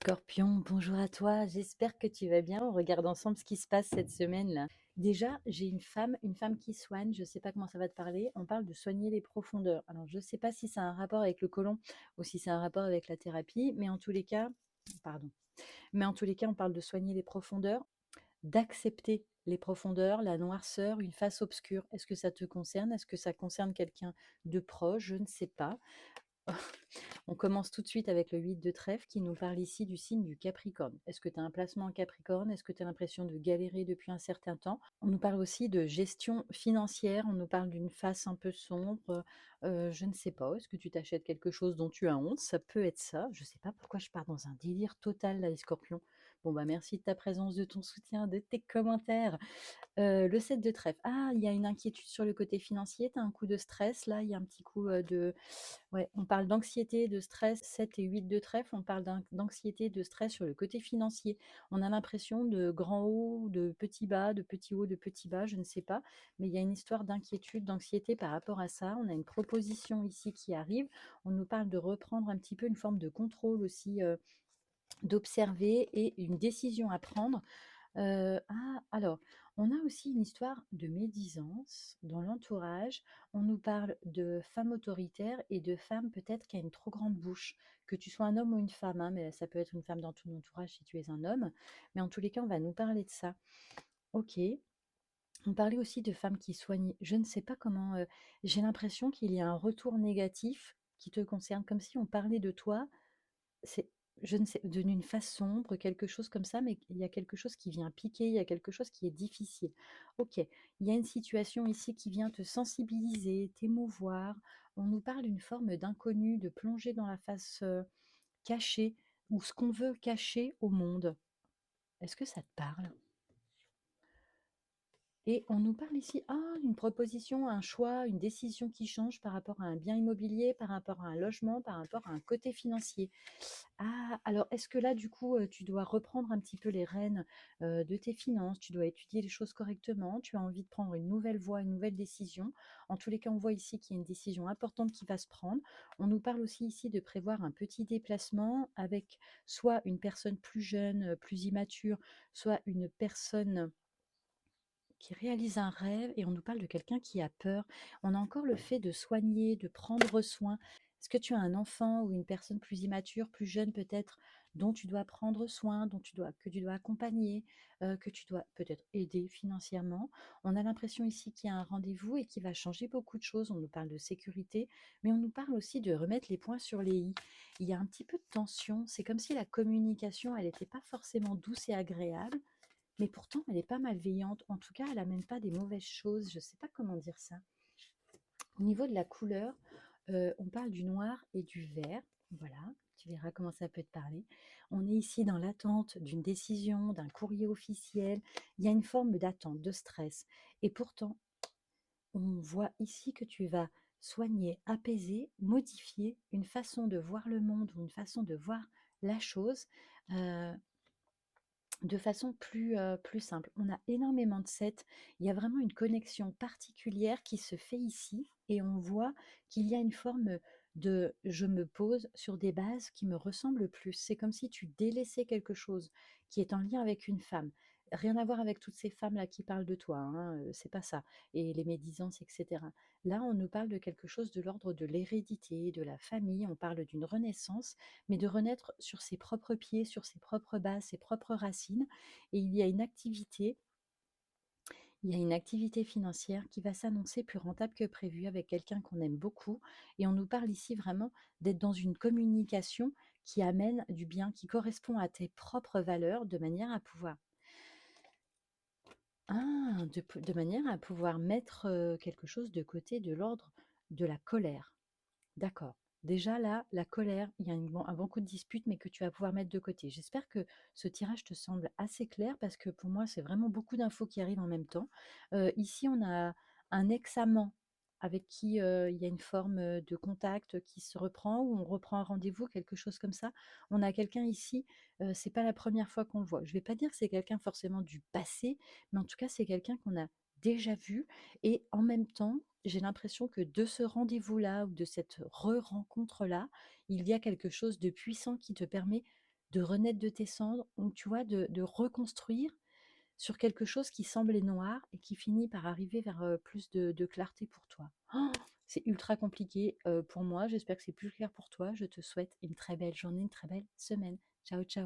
Scorpion, bonjour à toi. J'espère que tu vas bien. On regarde ensemble ce qui se passe cette semaine-là. Déjà, j'ai une femme qui soigne. Je ne sais pas comment ça va te parler. On parle de soigner les profondeurs. Alors, je ne sais pas si c'est un rapport avec le côlon ou si c'est un rapport avec la thérapie, mais en tous les cas, pardon. Mais en tous les cas, on parle de soigner les profondeurs, d'accepter les profondeurs, la noirceur, une face obscure. Est-ce que ça te concerne? Est-ce que ça concerne quelqu'un de proche? Je ne sais pas. On commence tout de suite avec le 8 de trèfle qui nous parle ici du signe du Capricorne. Est-ce que tu as un placement en Capricorne? Est-ce que tu as l'impression de galérer depuis un certain temps? On nous parle aussi de gestion financière, on nous parle d'une face un peu sombre. Je ne sais pas, est-ce que tu t'achètes quelque chose dont tu as honte? Ça peut être ça. Je ne sais pas pourquoi je pars dans un délire total là, les scorpions. Bon, bah merci de ta présence, de ton soutien, de tes commentaires. Le 7 de trèfle. Ah, il y a une inquiétude sur le côté financier, tu as un coup de stress là, il y a un petit coup de Ouais, on parle d'anxiété, de stress, 7 et 8 de trèfle, on parle d'anxiété, de stress sur le côté financier. On a l'impression de grands hauts, de petits bas, de petits hauts, de petits bas, je ne sais pas, mais il y a une histoire d'inquiétude, d'anxiété par rapport à ça. On a une proposition ici qui arrive. On nous parle de reprendre un petit peu une forme de contrôle aussi, d'observer et une décision à prendre. Alors, on a aussi une histoire de médisance dans l'entourage. On nous parle de femmes autoritaires et de femmes peut-être qui a une trop grande bouche. Que tu sois un homme ou une femme, hein, mais ça peut être une femme dans ton entourage si tu es un homme. Mais en tous les cas, on va nous parler de ça. Ok. On parlait aussi de femmes qui soignent. Je ne sais pas comment. J'ai l'impression qu'il y a un retour négatif qui te concerne, comme si on parlait de toi. C'est je ne sais, d'une face sombre, quelque chose comme ça, mais il y a quelque chose qui vient piquer, il y a quelque chose qui est difficile. OK, il y a une situation ici qui vient te sensibiliser, t'émouvoir. On nous parle d'une forme d'inconnu, de plonger dans la face, cachée ou ce qu'on veut cacher au monde. Est-ce que ça te parle? Et on nous parle ici, une proposition, un choix, une décision qui change par rapport à un bien immobilier, par rapport à un logement, par rapport à un côté financier. Ah, alors est-ce que là, du coup, tu dois reprendre un petit peu les rênes, de tes finances, tu dois étudier les choses correctement, tu as envie de prendre une nouvelle voie, une nouvelle décision? En tous les cas, on voit ici qu'il y a une décision importante qui va se prendre. On nous parle aussi ici de prévoir un petit déplacement avec soit une personne plus jeune, plus immature, soit une personne qui réalise un rêve et on nous parle de quelqu'un qui a peur. On a encore le fait de soigner, de prendre soin. Est-ce que tu as un enfant ou une personne plus immature, plus jeune peut-être, dont tu dois prendre soin, que tu dois accompagner, que tu dois peut-être aider financièrement? On a l'impression ici qu'il y a un rendez-vous et qui va changer beaucoup de choses. On nous parle de sécurité, mais on nous parle aussi de remettre les points sur les i. Il y a un petit peu de tension. C'est comme si la communication, elle n'était pas forcément douce et agréable. Mais pourtant, elle est pas malveillante. En tout cas, elle amène pas des mauvaises choses. Je sais pas comment dire ça. Au niveau de la couleur, on parle du noir et du vert. Voilà, tu verras comment ça peut te parler. On est ici dans l'attente d'une décision, d'un courrier officiel. Il y a une forme d'attente, de stress. Et pourtant, on voit ici que tu vas soigner, apaiser, modifier une façon de voir le monde ou une façon de voir la chose. euh, de façon plus simple. On a énormément de 7. Il y a vraiment une connexion particulière qui se fait ici et on voit qu'il y a une forme de je me pose sur des bases qui me ressemblent plus. C'est comme si tu délaissais quelque chose qui est en lien avec une femme. Rien à voir avec toutes ces femmes-là qui parlent de toi, hein, c'est pas ça. Et les médisances, etc. Là, on nous parle de quelque chose de l'ordre de l'hérédité, de la famille, on parle d'une renaissance, mais de renaître sur ses propres pieds, sur ses propres bases, ses propres racines. Et il y a une activité financière qui va s'annoncer plus rentable que prévu avec quelqu'un qu'on aime beaucoup. Et on nous parle ici vraiment d'être dans une communication qui amène du bien, qui correspond à tes propres valeurs, de manière à pouvoir mettre quelque chose de côté de l'ordre de la colère. D'accord. Déjà là, la colère, il y a un bon coup de dispute, mais que tu vas pouvoir mettre de côté. J'espère que ce tirage te semble assez clair parce que pour moi, c'est vraiment beaucoup d'infos qui arrivent en même temps. Ici, on a un ex-amant avec qui il y a une forme de contact qui se reprend ou on reprend un rendez-vous, quelque chose comme ça. On a quelqu'un ici, c'est pas la première fois qu'on le voit. Je vais pas dire que c'est quelqu'un forcément du passé, mais en tout cas, c'est quelqu'un qu'on a déjà vu et en même temps, j'ai l'impression que de ce rendez-vous-là ou de cette re-rencontre-là, il y a quelque chose de puissant qui te permet de renaître de tes cendres, ou tu vois, de reconstruire sur quelque chose qui semblait noir et qui finit par arriver vers plus de clarté pour toi. Oh, c'est ultra compliqué pour moi, j'espère que c'est plus clair pour toi. Je te souhaite une très belle journée, une très belle semaine. Ciao, ciao.